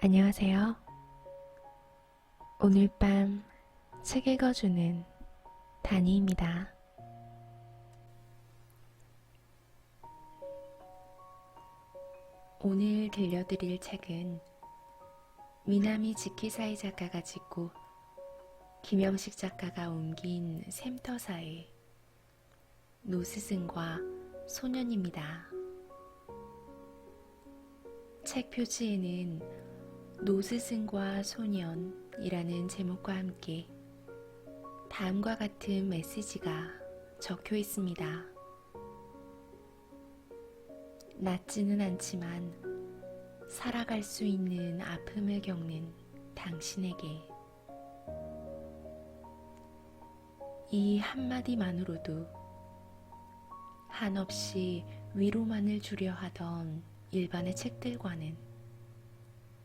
안녕하세요. 오늘 밤 책 읽어주는 다니입니다. 오늘 들려드릴 책은 미나미 지키사이 작가가 짓고 김영식 작가가 옮긴 샘터사의 노스승과 소년입니다. 책 표지에는 노스승과 소년이라는 제목과 함께 다음과 같은 메시지가 적혀 있습니다. 낫지는 않지만 살아갈 수 있는 아픔을 겪는 당신에게 이 한마디만으로도 한없이 위로만을 주려 하던 일반의 책들과는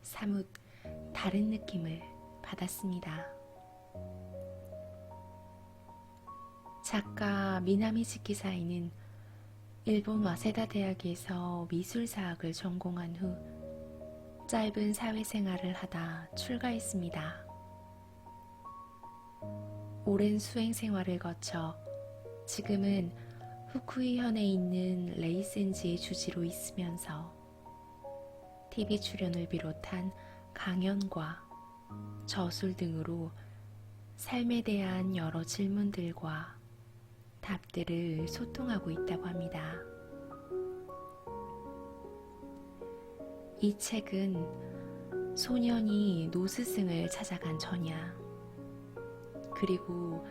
사뭇 다른 느낌을 받았습니다. 작가 미나미 지키사이는 일본 와세다 대학에서 미술사학을 전공한 후 짧은 사회생활을 하다 출가했습니다. 오랜 수행 생활을 거쳐 지금은 후쿠이현에 있는 레이센지의 주지로 있으면서 TV 출연을 비롯한 강연과 저술 등으로 삶에 대한 여러 질문들과 답들을 소통하고 있다고 합니다. 이 책은 소년이 노스승을 찾아간 전야, 그리고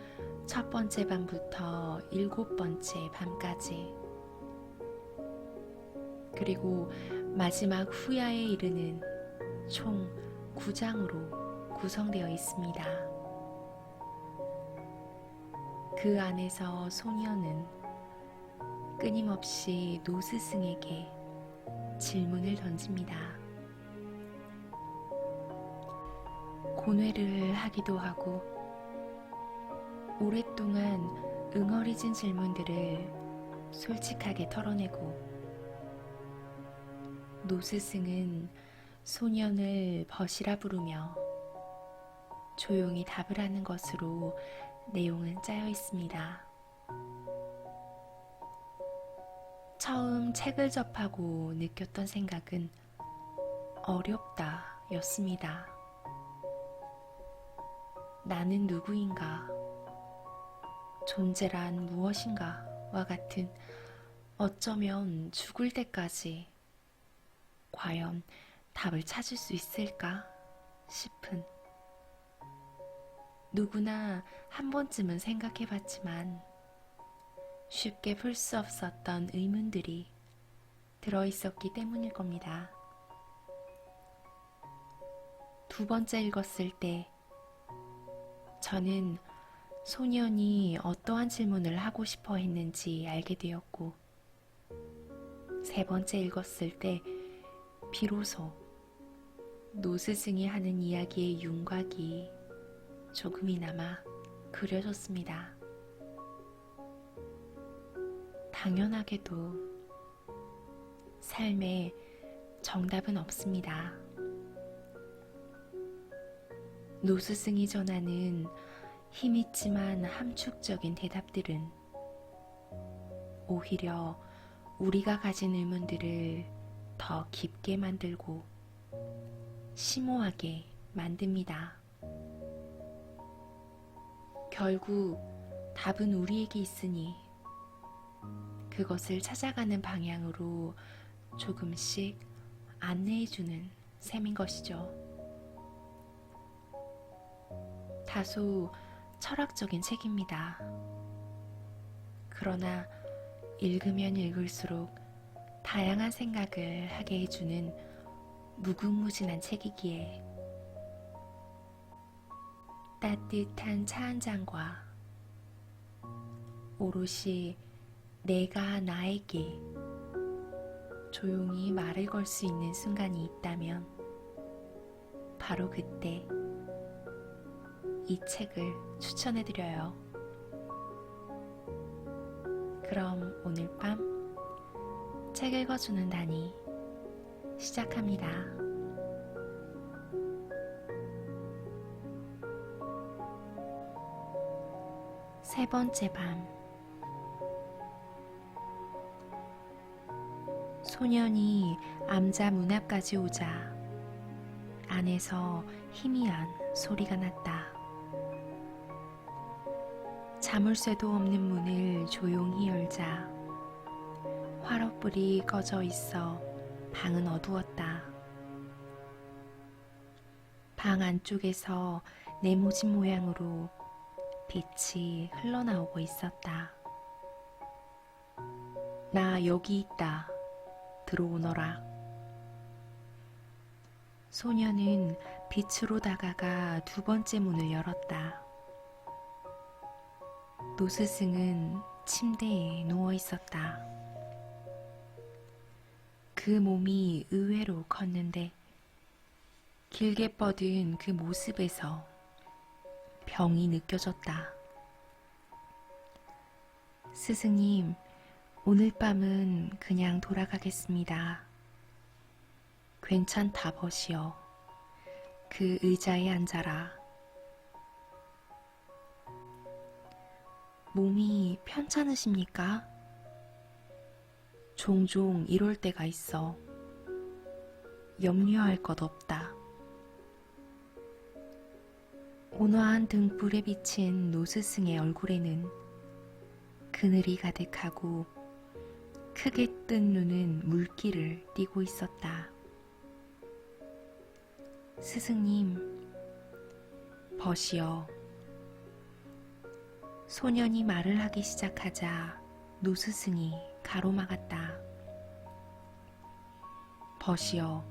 첫 번째 밤부터 7번째 밤까지, 그리고 마지막 후야에 이르는 총 9장으로 구성되어 있습니다. 그 안에서 소년은 끊임없이 노스승에게 질문을 던집니다. 고뇌를 하기도 하고 오랫동안 응어리진 질문들을 솔직하게 털어내고 노스승은 소년을 벗이라 부르며 조용히 답을 하는 것으로 내용은 짜여 있습니다. 처음 책을 접하고 느꼈던 생각은 어렵다 였습니다. 나는 누구인가? 존재란 무엇인가? 와 같은 어쩌면 죽을 때까지 과연 답을 찾을 수 있을까 싶은, 누구나 한 번쯤은 생각해 봤지만 쉽게 풀 수 없었던 의문들이 들어있었기 때문일 겁니다. 두 번째 읽었을 때 저는 소년이 어떠한 질문을 하고 싶어 했는지 알게 되었고, 세 번째 읽었을 때 비로소 노스승이 하는 이야기의 윤곽이 조금이나마 그려졌습니다. 당연하게도 삶에 정답은 없습니다. 노스승이 전하는 힘있지만 함축적인 대답들은 오히려 우리가 가진 의문들을 더 깊게 만들고 심오하게 만듭니다. 결국 답은 우리에게 있으니 그것을 찾아가는 방향으로 조금씩 안내해주는 셈인 것이죠. 다소 철학적인 책입니다. 그러나 읽으면 읽을수록 다양한 생각을 하게 해주는 무궁무진한 책이기에 따뜻한 차 한 잔과 오롯이 내가 나에게 조용히 말을 걸 수 있는 순간이 있다면 바로 그때 이 책을 추천해드려요. 그럼 오늘 밤 책 읽어주는 다니 시작합니다. 세 번째 밤. 소년이 암자 문 앞까지 오자 안에서 희미한 소리가 났다. 자물쇠도 없는 문을 조용히 열자 화롯불이 꺼져 있어 방은 어두웠다. 방 안쪽에서 네모진 모양으로 빛이 흘러나오고 있었다. 나 여기 있다. 들어오너라. 소녀는 빛으로 다가가 두 번째 문을 열었다. 노스승은 침대에 누워 있었다. 그 몸이 의외로 컸는데 길게 뻗은 그 모습에서 병이 느껴졌다. 스승님, 오늘 밤은 그냥 돌아가겠습니다. 괜찮다 버시여. 그 의자에 앉아라. 몸이 편찮으십니까? 종종 이럴 때가 있어. 염려할 것 없다. 온화한 등불에 비친 노스승의 얼굴에는 그늘이 가득하고 크게 뜬 눈은 물기를 띠고 있었다. 스승님, 버시여. 소년이 말을 하기 시작하자 노스승이 가로막았다. 버시여,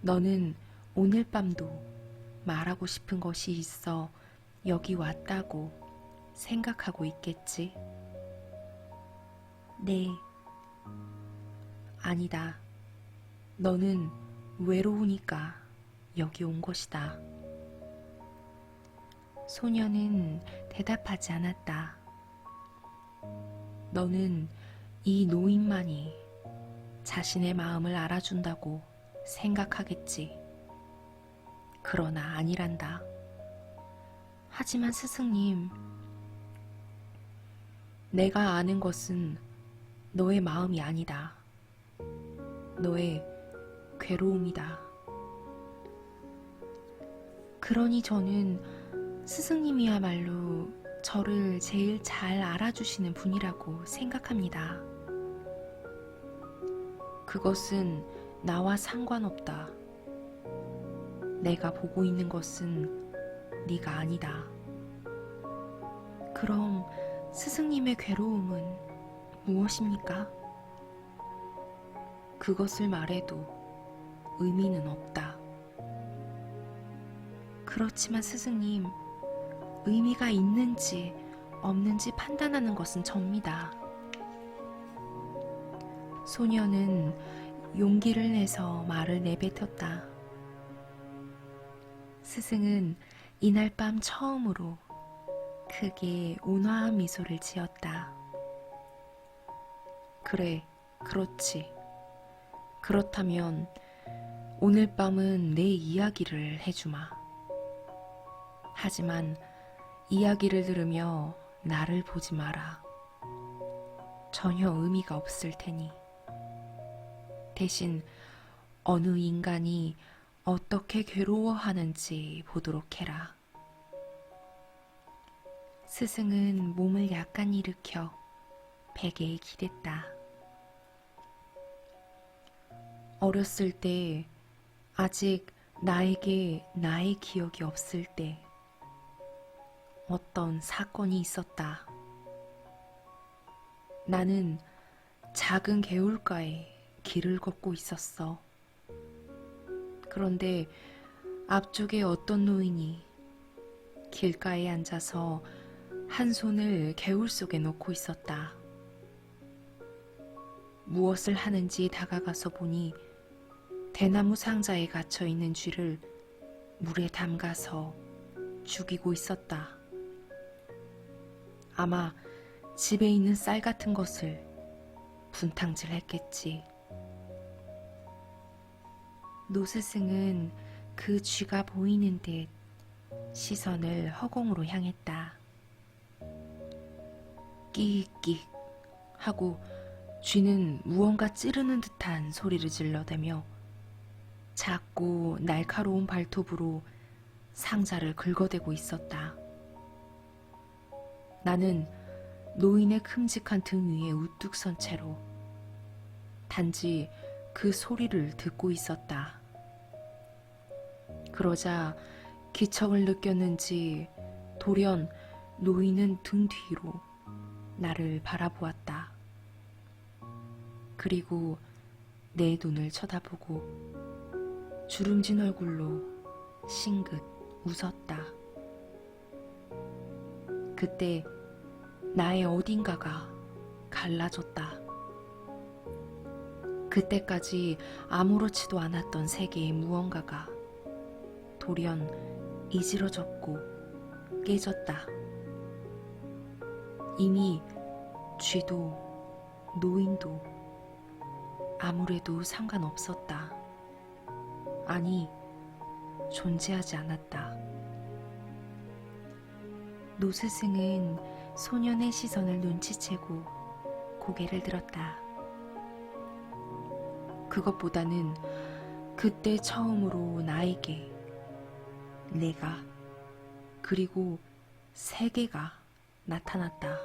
너는 오늘 밤도 말하고 싶은 것이 있어 여기 왔다고 생각하고 있겠지? 네. 아니다. 너는 외로우니까 여기 온 것이다. 소녀는 대답하지 않았다. 너는 이 노인만이 자신의 마음을 알아준다고 생각하겠지. 그러나 아니란다. 하지만 스승님, 내가 아는 것은 너의 마음이 아니다. 너의 괴로움이다. 그러니 저는 스승님이야말로 저를 제일 잘 알아주시는 분이라고 생각합니다. 그것은 나와 상관없다. 내가 보고 있는 것은 네가 아니다. 그럼 스승님의 괴로움은 무엇입니까? 그것을 말해도 의미는 없다. 그렇지만 스승님, 의미가 있는지 없는지 판단하는 것은 접니다. 소녀는 용기를 내서 말을 내뱉었다. 스승은 이날 밤 처음으로 크게 온화한 미소를 지었다. 그래, 그렇지. 그렇다면 오늘 밤은 내 이야기를 해주마. 하지만 이야기를 들으며 나를 보지 마라. 전혀 의미가 없을 테니. 대신 어느 인간이 어떻게 괴로워하는지 보도록 해라. 스승은 몸을 약간 일으켜 베개에 기댔다. 어렸을 때, 아직 나에게 나의 기억이 없을 때 어떤 사건이 있었다. 나는 작은 개울가에 길을 걷고 있었어. 그런데 앞쪽에 어떤 노인이 길가에 앉아서 한 손을 개울 속에 넣고 있었다. 무엇을 하는지 다가가서 보니 대나무 상자에 갇혀 있는 쥐를 물에 담가서 죽이고 있었다. 아마 집에 있는 쌀 같은 것을 분탕질 했겠지. 노스승은 그 쥐가 보이는 듯 시선을 허공으로 향했다. 끼익끼익 하고 쥐는 무언가 찌르는 듯한 소리를 질러대며 작고 날카로운 발톱으로 상자를 긁어대고 있었다. 나는 노인의 큼직한 등 위에 우뚝 선 채로 단지 그 소리를 듣고 있었다. 그러자 기척을 느꼈는지 돌연 노인은 등 뒤로 나를 바라보았다. 그리고 내 눈을 쳐다보고 주름진 얼굴로 싱긋 웃었다. 그때 나의 어딘가가 갈라졌다. 그때까지 아무렇지도 않았던 세계의 무언가가 돌연 이지러졌고 깨졌다. 이미 쥐도 노인도 아무래도 상관없었다. 아니, 존재하지 않았다. 노 스승은 소년의 시선을 눈치채고 고개를 들었다. 그것보다는 그때 처음으로 나에게 내가 그리고 세계가 나타났다.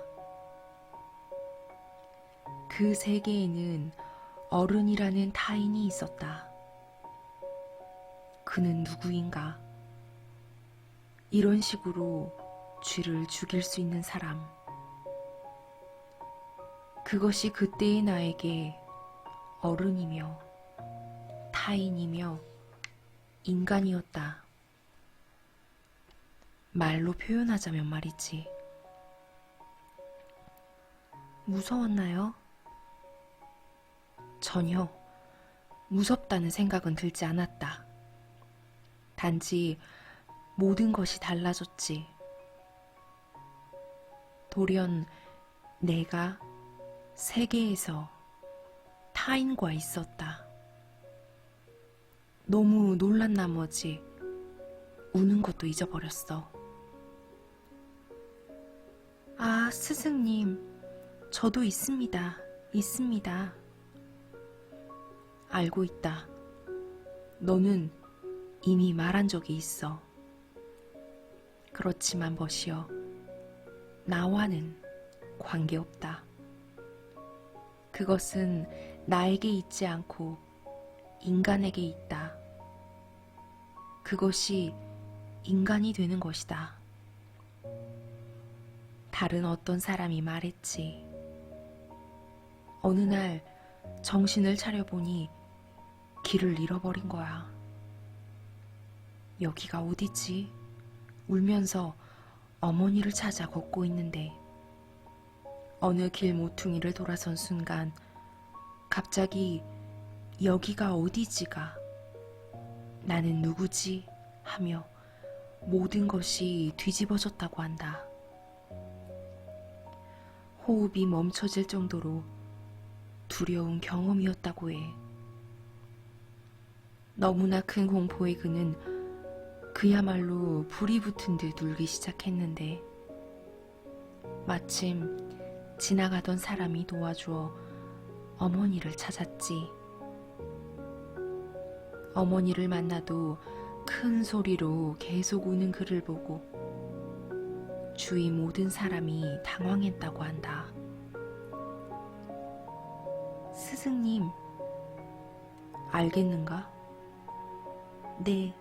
그 세계에는 어른이라는 타인이 있었다. 그는 누구인가? 이런 식으로 쥐를 죽일 수 있는 사람. 그것이 그때의 나에게 어른이며 타인이며 인간이었다. 말로 표현하자면 말이지. 무서웠나요? 전혀 무섭다는 생각은 들지 않았다. 단지 모든 것이 달라졌지. 돌연 내가 세계에서 타인과 있었다. 너무 놀란 나머지 우는 것도 잊어버렸어. 아, 스승님, 저도 있습니다. 있습니다. 알고 있다. 너는 이미 말한 적이 있어. 그렇지만 버시어, 나와는 관계없다. 그것은 나에게 있지 않고 인간에게 있다. 그것이 인간이 되는 것이다. 다른 어떤 사람이 말했지. 어느 날 정신을 차려보니 길을 잃어버린 거야. 여기가 어디지? 울면서 어머니를 찾아 걷고 있는데 어느 길 모퉁이를 돌아선 순간 갑자기 여기가 어디지가 나는 누구지? 하며 모든 것이 뒤집어졌다고 한다. 호흡이 멈춰질 정도로 두려운 경험이었다고 해. 너무나 큰 공포에 그는 그야말로 불이 붙은 듯 울기 시작했는데 마침 지나가던 사람이 도와주어 어머니를 찾았지. 어머니를 만나도 큰 소리로 계속 우는 그를 보고 주위 모든 사람이 당황했다고 한다. 스승님, 알겠는가? 네.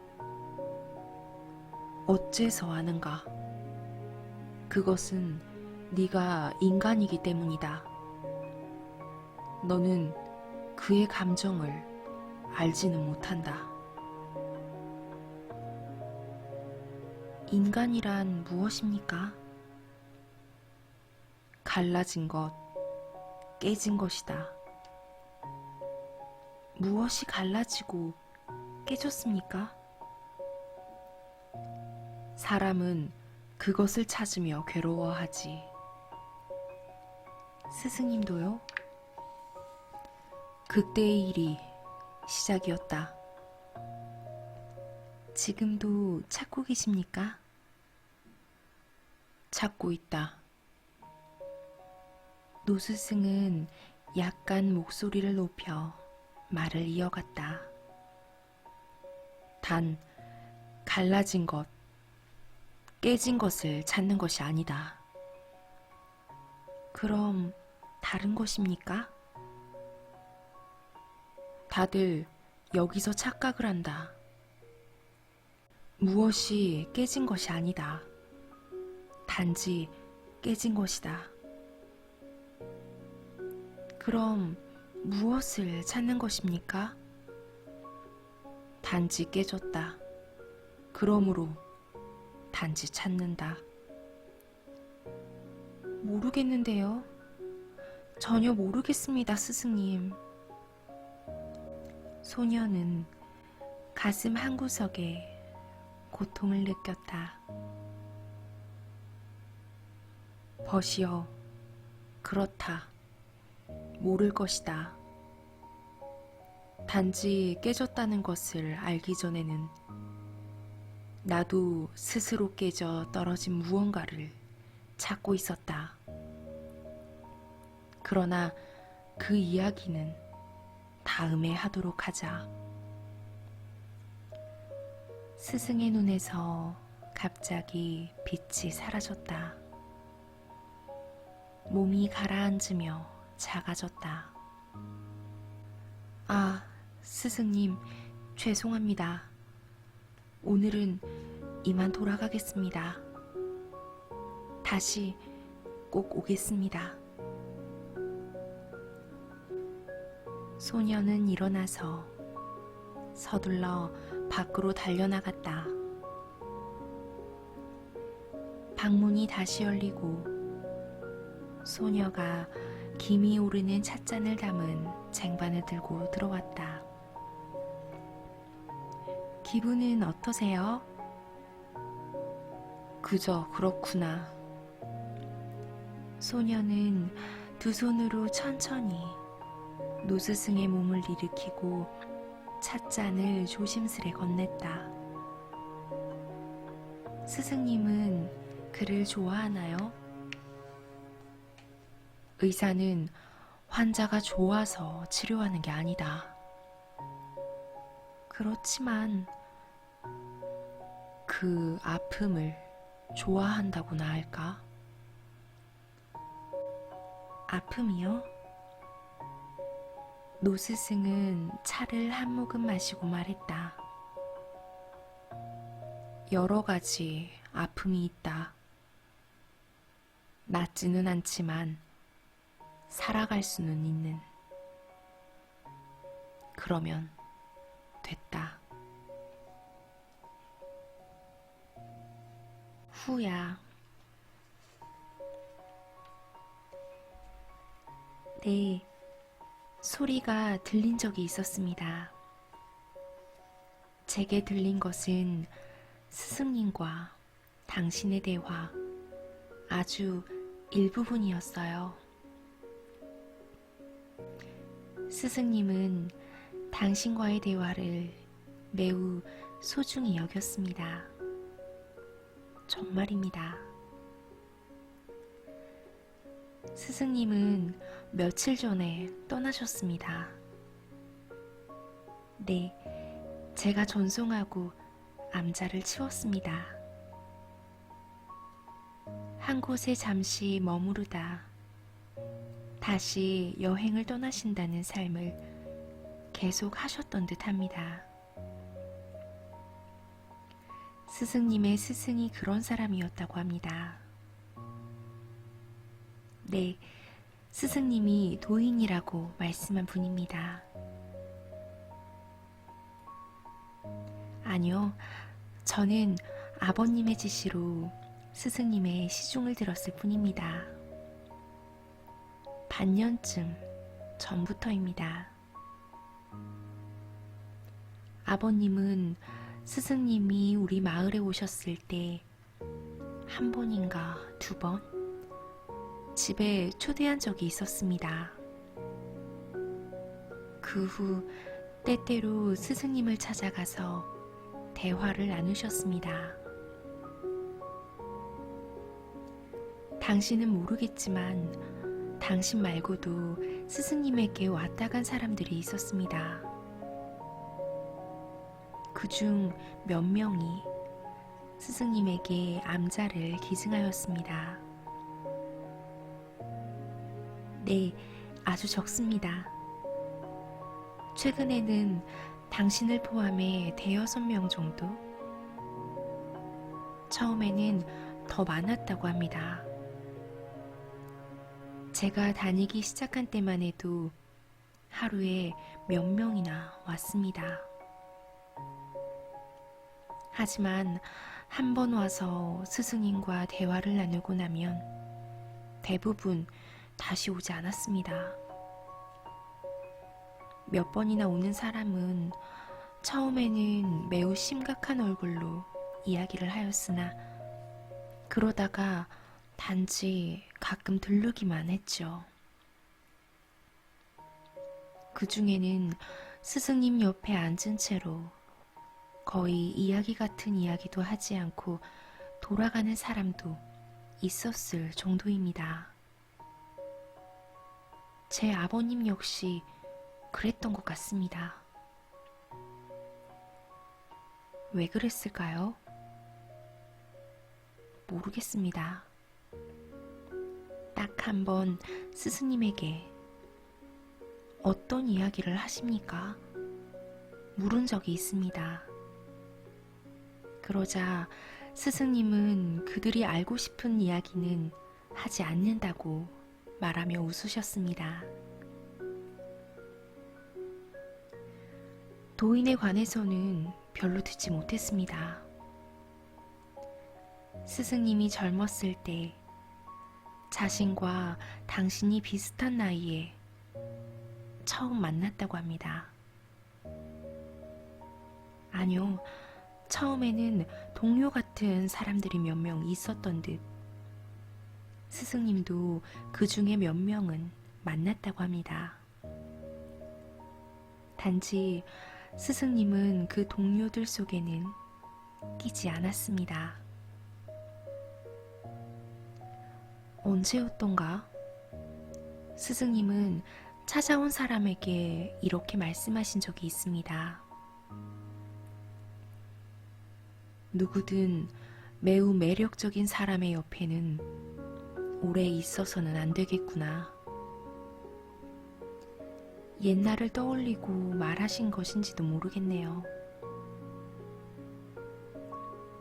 어째서 아는가? 그것은 네가 인간이기 때문이다. 너는 그의 감정을 알지는 못한다. 인간이란 무엇입니까? 갈라진 것, 깨진 것이다. 무엇이 갈라지고 깨졌습니까? 사람은 그것을 찾으며 괴로워하지. 스승님도요? 그때의 일이 시작이었다. 지금도 찾고 계십니까? 찾고 있다. 노스승은 약간 목소리를 높여 말을 이어갔다. 단, 갈라진 것, 깨진 것을 찾는 것이 아니다. 그럼 다른 것입니까? 다들 여기서 착각을 한다. 무엇이 깨진 것이 아니다. 단지 깨진 것이다. 그럼 무엇을 찾는 것입니까? 단지 깨졌다. 그러므로 단지 찾는다. 모르겠는데요. 전혀 모르겠습니다, 스승님. 소녀는 가슴 한구석에 고통을 느꼈다. 벗이여, 그렇다. 모를 것이다. 단지 깨졌다는 것을 알기 전에는 나도 스스로 깨져 떨어진 무언가를 찾고 있었다. 그러나 그 이야기는 다음에 하도록 하자. 스승의 눈에서 갑자기 빛이 사라졌다. 몸이 가라앉으며 작아졌다. 아, 스승님, 죄송합니다. 오늘은 이만 돌아가겠습니다. 다시 꼭 오겠습니다. 소녀는 일어나서 서둘러 밖으로 달려나갔다. 방문이 다시 열리고 소녀가 김이 오르는 찻잔을 담은 쟁반을 들고 들어왔다. 기분은 어떠세요? 그저 그렇구나. 소녀는 두 손으로 천천히 노스승의 몸을 일으키고 찻잔을 조심스레 건넸다. 스승님은 그를 좋아하나요? 의사는 환자가 좋아서 치료하는 게 아니다. 그렇지만 그 아픔을 좋아한다고나 할까? 아픔이요? 노스승은 차를 한 모금 마시고 말했다. 여러 가지 아픔이 있다. 낫지는 않지만 살아갈 수는 있는. 그러면 됐다. 후야. 네, 소리가 들린 적이 있었습니다. 제게 들린 것은 스승님과 당신의 대화, 아주 일부분이었어요. 스승님은 당신과의 대화를 매우 소중히 여겼습니다. 정말입니다. 스승님은 며칠 전에 떠나셨습니다. 네, 제가 전송하고 암자를 치웠습니다. 한 곳에 잠시 머무르다 다시 여행을 떠나신다는 삶을 계속 하셨던 듯합니다. 스승님의 스승이 그런 사람이었다고 합니다. 네, 스승님이 도인이라고 말씀한 분입니다. 아니요, 저는 아버님의 지시로 스승님의 시중을 들었을 뿐입니다. 반년쯤 전부터입니다. 아버님은 스승님이 우리 마을에 오셨을 때 한 번인가 두 번 집에 초대한 적이 있었습니다. 그 후 때때로 스승님을 찾아가서 대화를 나누셨습니다. 당신은 모르겠지만 당신 말고도 스승님에게 왔다 간 사람들이 있었습니다. 그중 몇 명이 스승님에게 암자를 기증하였습니다. 네, 아주 적습니다. 최근에는 당신을 포함해 대여섯 명 정도? 처음에는 더 많았다고 합니다. 제가 다니기 시작한 때만 해도 하루에 몇 명이나 왔습니다. 하지만 한 번 와서 스승님과 대화를 나누고 나면 대부분 다시 오지 않았습니다. 몇 번이나 오는 사람은 처음에는 매우 심각한 얼굴로 이야기를 하였으나 그러다가 단지 가끔 들르기만 했죠. 그 중에는 스승님 옆에 앉은 채로 거의 이야기 같은 이야기도 하지 않고 돌아가는 사람도 있었을 정도입니다. 제 아버님 역시 그랬던 것 같습니다. 왜 그랬을까요? 모르겠습니다. 딱 한 번 스승님에게 어떤 이야기를 하십니까? 물은 적이 있습니다. 그러자 스승님은 그들이 알고 싶은 이야기는 하지 않는다고 말하며 웃으셨습니다. 도인에 관해서는 별로 듣지 못했습니다. 스승님이 젊었을 때 자신과 당신이 비슷한 나이에 처음 만났다고 합니다. 아니요, 처음에는 동료 같은 사람들이 몇 명 있었던 듯 스승님도 그 중에 몇 명은 만났다고 합니다. 단지 스승님은 그 동료들 속에는 끼지 않았습니다. 언제였던가? 스승님은 찾아온 사람에게 이렇게 말씀하신 적이 있습니다. 누구든 매우 매력적인 사람의 옆에는 오래 있어서는 안 되겠구나. 옛날을 떠올리고 말하신 것인지도 모르겠네요.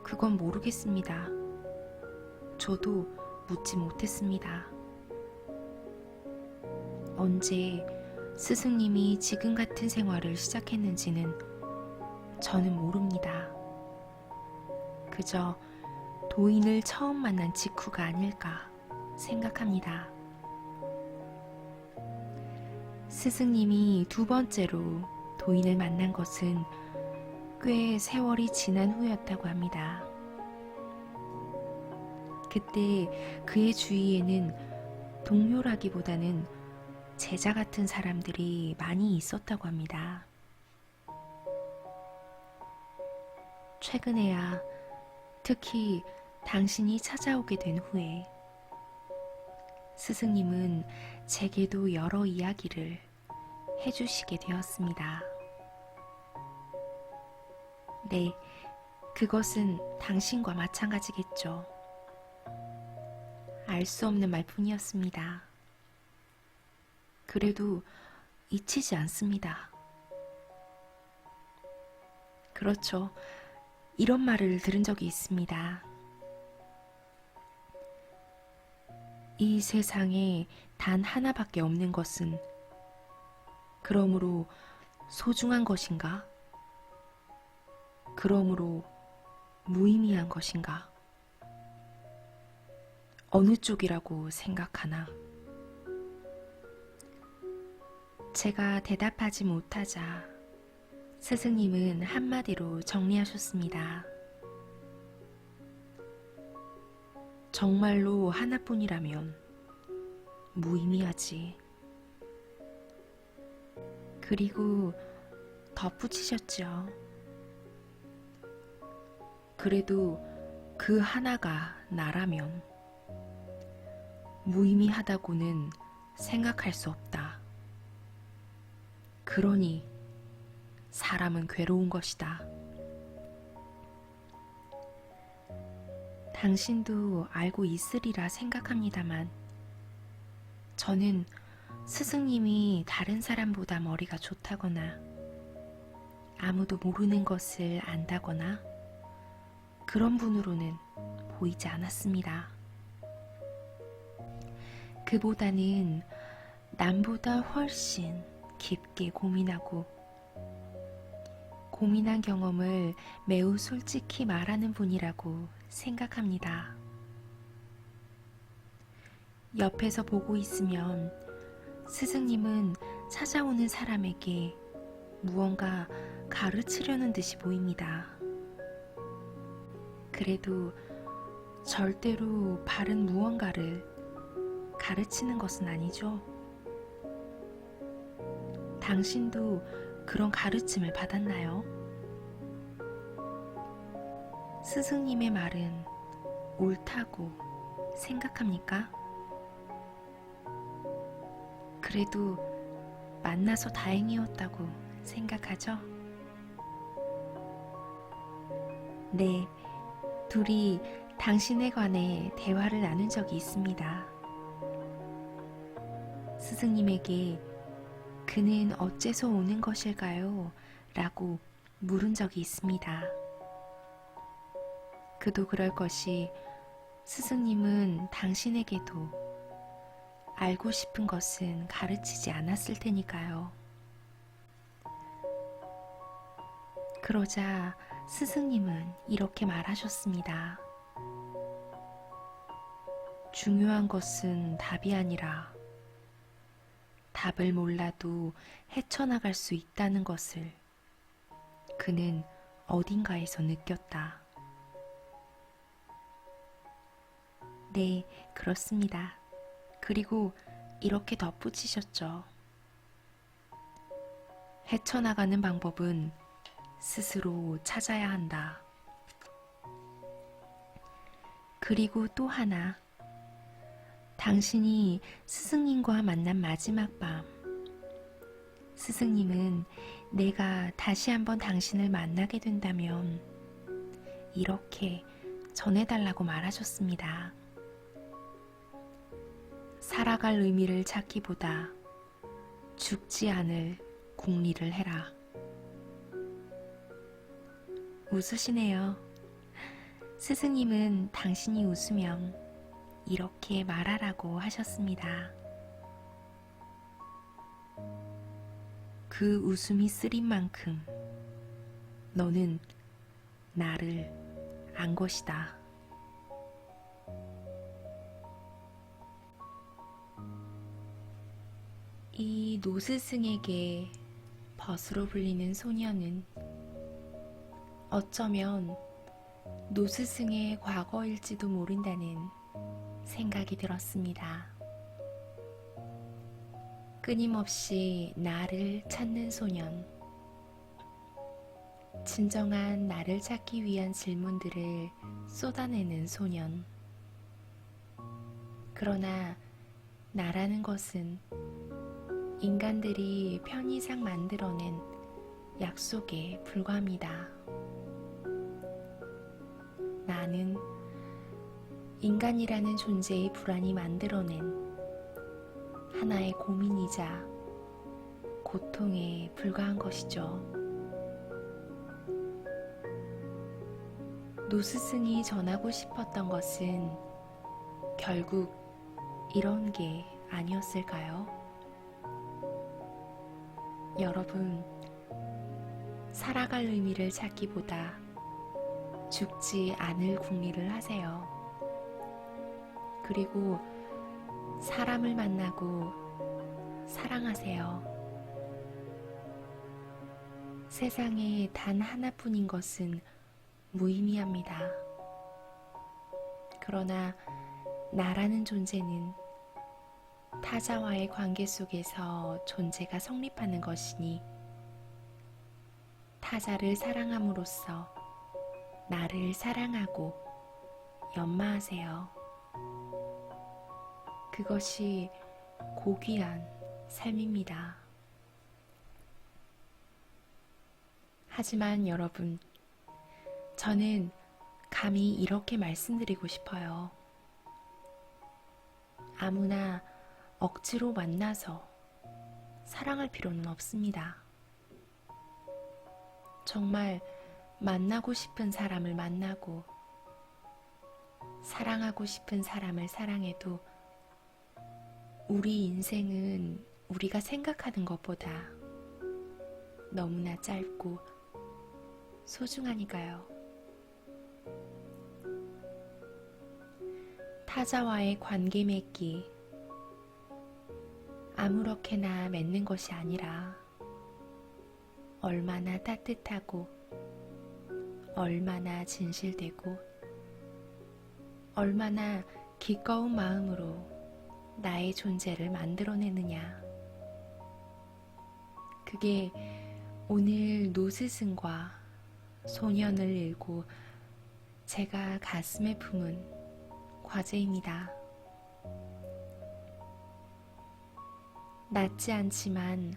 그건 모르겠습니다. 저도 묻지 못했습니다. 언제 스승님이 지금 같은 생활을 시작했는지는 저는 모릅니다. 그저 도인을 처음 만난 직후가 아닐까 생각합니다. 스승님이 두 번째로 도인을 만난 것은 꽤 세월이 지난 후였다고 합니다. 그때 그의 주위에는 동료라기보다는 제자 같은 사람들이 많이 있었다고 합니다. 최근에야 특히 당신이 찾아오게 된 후에 스승님은 제게도 여러 이야기를 해주시게 되었습니다. 네, 그것은 당신과 마찬가지겠죠. 알 수 없는 말뿐이었습니다. 그래도 잊히지 않습니다. 그렇죠. 이런 말을 들은 적이 있습니다. 이 세상에 단 하나밖에 없는 것은 그러므로 소중한 것인가? 그러므로 무의미한 것인가? 어느 쪽이라고 생각하나? 제가 대답하지 못하자 스승님은 한마디로 정리하셨습니다. 정말로 하나뿐이라면 무의미하지. 그리고 덧붙이셨죠. 그래도 그 하나가 나라면 무의미하다고는 생각할 수 없다. 그러니 사람은 괴로운 것이다. 당신도 알고 있으리라 생각합니다만 저는 스승님이 다른 사람보다 머리가 좋다거나 아무도 모르는 것을 안다거나 그런 분으로는 보이지 않았습니다. 그보다는 남보다 훨씬 깊게 고민하고 고민한 경험을 매우 솔직히 말하는 분이라고 생각합니다. 옆에서 보고 있으면 스승님은 찾아오는 사람에게 무언가 가르치려는 듯이 보입니다. 그래도 절대로 바른 무언가를 가르치는 것은 아니죠. 당신도 그런 가르침을 받았나요? 스승님의 말은 옳다고 생각합니까? 그래도 만나서 다행이었다고 생각하죠? 네, 둘이 당신에 관해 대화를 나눈 적이 있습니다. 스승님에게 그는 어째서 오는 것일까요? 라고 물은 적이 있습니다. 그도 그럴 것이 스승님은 당신에게도 알고 싶은 것은 가르치지 않았을 테니까요. 그러자 스승님은 이렇게 말하셨습니다. 중요한 것은 답이 아니라 답을 몰라도 헤쳐나갈 수 있다는 것을 그는 어딘가에서 느꼈다. 네, 그렇습니다. 그리고 이렇게 덧붙이셨죠. 헤쳐나가는 방법은 스스로 찾아야 한다. 그리고 또 하나, 당신이 스승님과 만난 마지막 밤, 스승님은 내가 다시 한번 당신을 만나게 된다면 이렇게 전해달라고 말하셨습니다. 살아갈 의미를 찾기보다 죽지 않을 궁리를 해라. 웃으시네요. 스승님은 당신이 웃으면 이렇게 말하라고 하셨습니다. 그 웃음이 쓰린 만큼 너는 나를 안 것이다. 이 노스승에게 벗으로 불리는 소녀는 어쩌면 노스승의 과거일지도 모른다는 생각이 들었습니다. 끊임없이 나를 찾는 소년, 진정한 나를 찾기 위한 질문들을 쏟아내는 소년. 그러나 나라는 것은 인간들이 편의상 만들어낸 약속에 불과합니다. 나는 인간이라는 존재의 불안이 만들어낸 하나의 고민이자 고통에 불과한 것이죠. 노스승이 전하고 싶었던 것은 결국 이런 게 아니었을까요? 여러분, 살아갈 의미를 찾기보다 죽지 않을 궁리를 하세요. 그리고 사람을 만나고 사랑하세요. 세상에 단 하나뿐인 것은 무의미합니다. 그러나 나라는 존재는 타자와의 관계 속에서 존재가 성립하는 것이니 타자를 사랑함으로써 나를 사랑하고 연마하세요. 그것이 고귀한 삶입니다. 하지만 여러분, 저는 감히 이렇게 말씀드리고 싶어요. 아무나 억지로 만나서 사랑할 필요는 없습니다. 정말 만나고 싶은 사람을 만나고 사랑하고 싶은 사람을 사랑해도 우리 인생은 우리가 생각하는 것보다 너무나 짧고 소중하니까요. 타자와의 관계 맺기, 아무렇게나 맺는 것이 아니라 얼마나 따뜻하고 얼마나 진실되고 얼마나 기꺼운 마음으로 나의 존재를 만들어내느냐. 그게 오늘 노스승과 소년을 읽고 제가 가슴에 품은 과제입니다. 낫지 않지만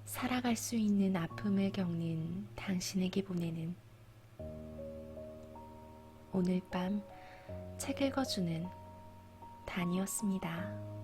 살아갈 수 있는 아픔을 겪는 당신에게 보내는 오늘 밤 책 읽어주는 단이었습니다.